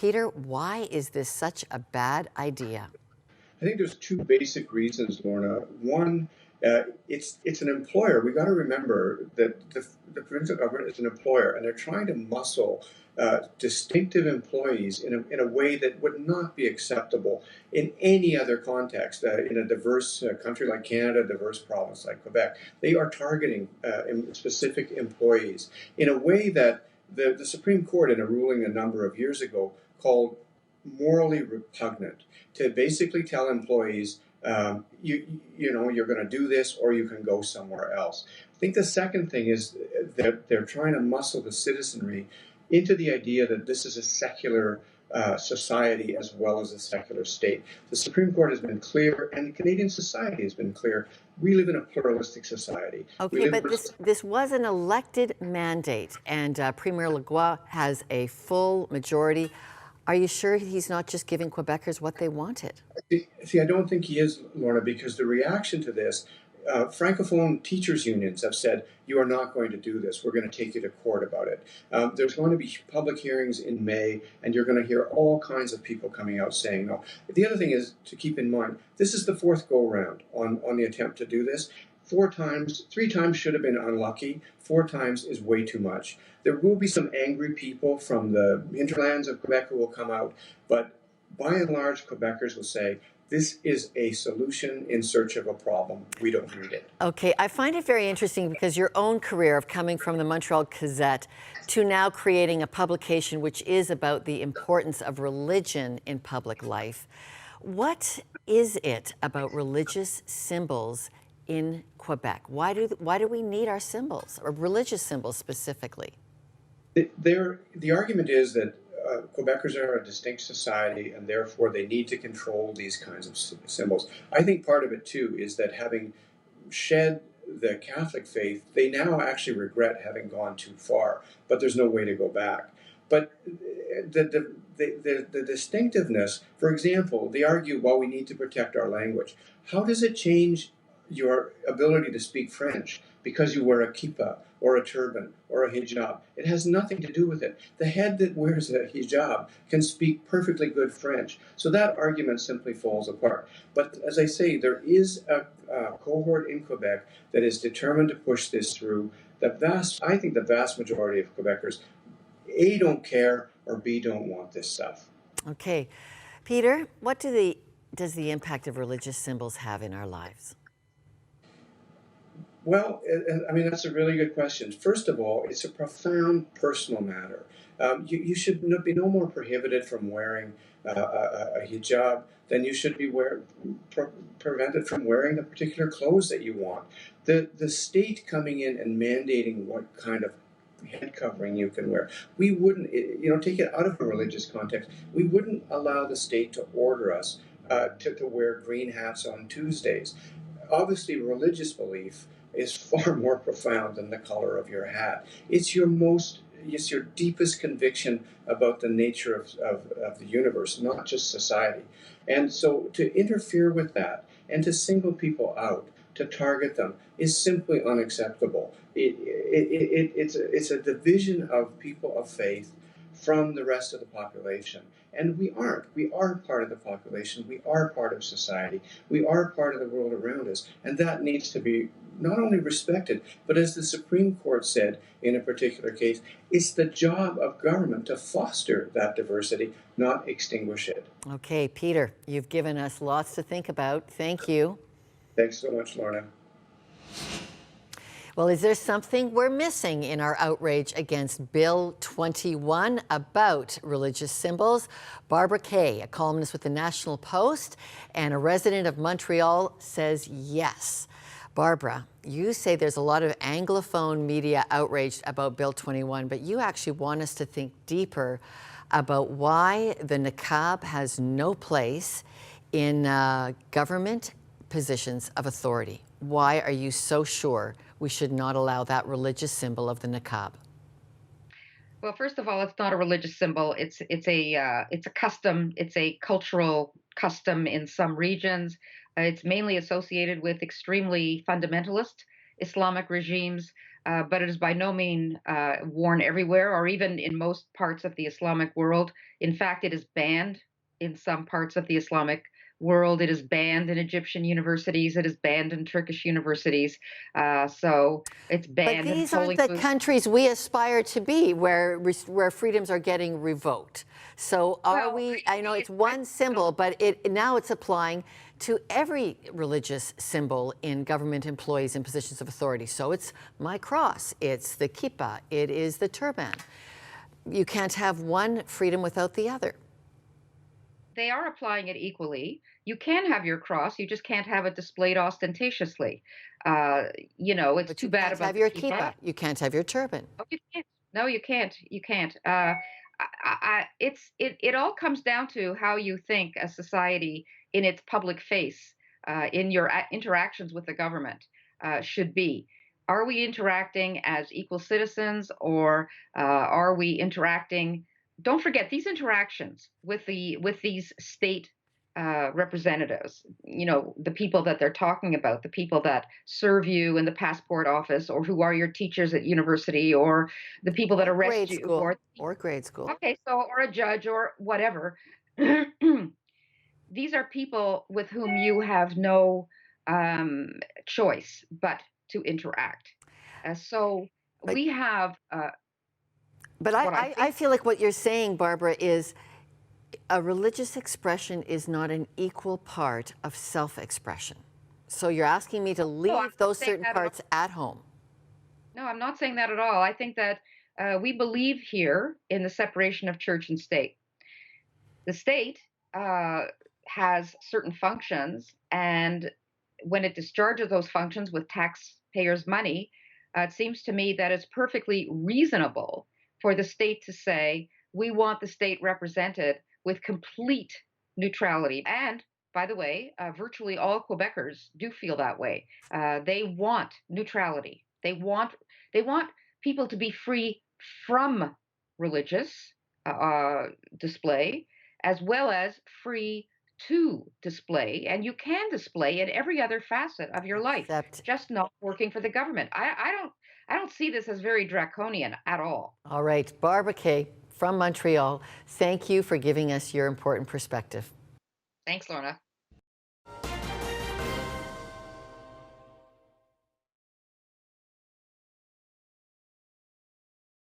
Peter, why is this such a bad idea? I think there's two basic reasons, Lorna. One, it's an employer. We got to remember that the provincial government is an employer, and they're trying to muscle distinctive employees in a way that would not be acceptable in any other context. In a diverse country like Canada, a diverse province like Quebec, they are targeting specific employees in a way that the Supreme Court, in a ruling a number of years ago, called morally repugnant, to basically tell employees, you're going to do this or you can go somewhere else. I think the second thing is that they're trying to muscle the citizenry into the idea that this is a secular society as well as a secular state. The Supreme Court has been clear, and Canadian society has been clear. We live in a pluralistic society. Okay, but this was an elected mandate, and Premier Legault has a full majority. Are you sure he's not just giving Quebecers what they wanted? See, I don't think he is, Lorna, because the reaction to this, Francophone teachers' unions have said, you are not going to do this. We're going to take you to court about it. There's going to be public hearings in May, and you're going to hear all kinds of people coming out saying no. The other thing is to keep in mind, this is the fourth go-round on the attempt to do this. 3 times should have been unlucky. 4 times is way too much. There will be some angry people from the hinterlands of Quebec who will come out, but by and large, Quebecers will say, this is a solution in search of a problem. We don't need it. Okay, I find it very interesting because your own career of coming from the Montreal Gazette to now creating a publication which is about the importance of religion in public life. What is it about religious symbols in Quebec? Why do we need our symbols, or religious symbols specifically? The argument is that Quebecers are a distinct society, and therefore they need to control these kinds of symbols. I think part of it, too, is that having shed the Catholic faith, they now actually regret having gone too far, but there's no way to go back. But the distinctiveness, for example, they argue, well, we need to protect our language. How does it change your ability to speak French because you wear a kippah or a turban or a hijab? It has nothing to do with it. The head that wears a hijab can speak perfectly good French. So that argument simply falls apart. But as I say, there is a cohort in Quebec that is determined to push this through. I think the vast majority of Quebecers, A, don't care, or B, don't want this stuff. Okay. Peter, what does the impact of religious symbols have in our lives? Well, I mean, that's a really good question. First of all, it's a profound personal matter. You should be no more prohibited from wearing a hijab than you should be prevented from wearing the particular clothes that you want. The state coming in and mandating what kind of head covering you can wear. We wouldn't, take it out of a religious context. We wouldn't allow the state to order us to wear green hats on Tuesdays. Obviously, religious belief is far more profound than the color of your hat. It's your deepest conviction about the nature of the universe, not just society. And so to interfere with that and to single people out, to target them, is simply unacceptable. It's a division of people of faith from the rest of the population. And we aren't. We are part of the population. We are part of society. We are part of the world around us. And that needs to be not only respected, but as the Supreme Court said in a particular case, it's the job of government to foster that diversity, not extinguish it. Okay, Peter, you've given us lots to think about. Thank you. Thanks so much, Lorna. Well, is there something we're missing in our outrage against Bill 21 about religious symbols? Barbara Kay, a columnist with the National Post and a resident of Montreal, says yes. Barbara, you say there's a lot of Anglophone media outraged about Bill 21, but you actually want us to think deeper about why the niqab has no place in government positions of authority. Why are you so sure we should not allow that religious symbol of the niqab? Well, first of all, it's not a religious symbol. It's a custom. It's a cultural custom in some regions. It's mainly associated with extremely fundamentalist Islamic regimes. but it is by no means worn everywhere or even in most parts of the Islamic world. In fact, it is banned in some parts of the Islamic world. It is banned in Egyptian universities. It is banned in Turkish universities. So it's But banned in these aren't polling the booths. countries we aspire to be, where freedoms are getting revoked. So are Well, we? I know it's I one symbol, but now it's applying to every religious symbol in government employees in positions of authority. So it's my cross, it's the kippah, it is the turban. You can't have one freedom without the other. they are applying it equally. You can have your cross, you just can't have it displayed ostentatiously. Uh, it's But too you bad can't about have the your kippah. kippah. You can't have your turban. Oh, you can't. No, you can't. You can't. It all comes down to how you think a society in its public face, in your interactions with the government, should be. Are we interacting as equal citizens, or are we interacting? Don't forget these interactions with these state representatives. The people that they're talking about, the people that serve you in the passport office, or who are your teachers at university, or the people that Or arrest grade you, or school. Or grade school. okay, so or a judge or whatever. These are people with whom you have no um, choice but to interact. So But we have but what I I think. feel like what you're saying, Barbara, is a religious expression is not an equal part of self-expression. So you're asking me to No, I'm leave not those saying certain that at all. parts at home. No, I'm not saying that at all. I think that we believe here in the separation of church and state. The state uh, has certain functions, and when it discharges those functions with taxpayers' money, it seems to me that it's perfectly reasonable for the state to say, we want the state represented with complete neutrality. And by the way, virtually all Quebecers do feel that way. They want neutrality. They want people to be free from religious display, as well as free to display. And you can display in every other facet of your life, Except, just not working for the government. I don't see this as very draconian at all. all right, Barbara Kay from Montreal, thank you for giving us your important perspective. Thanks, Lorna.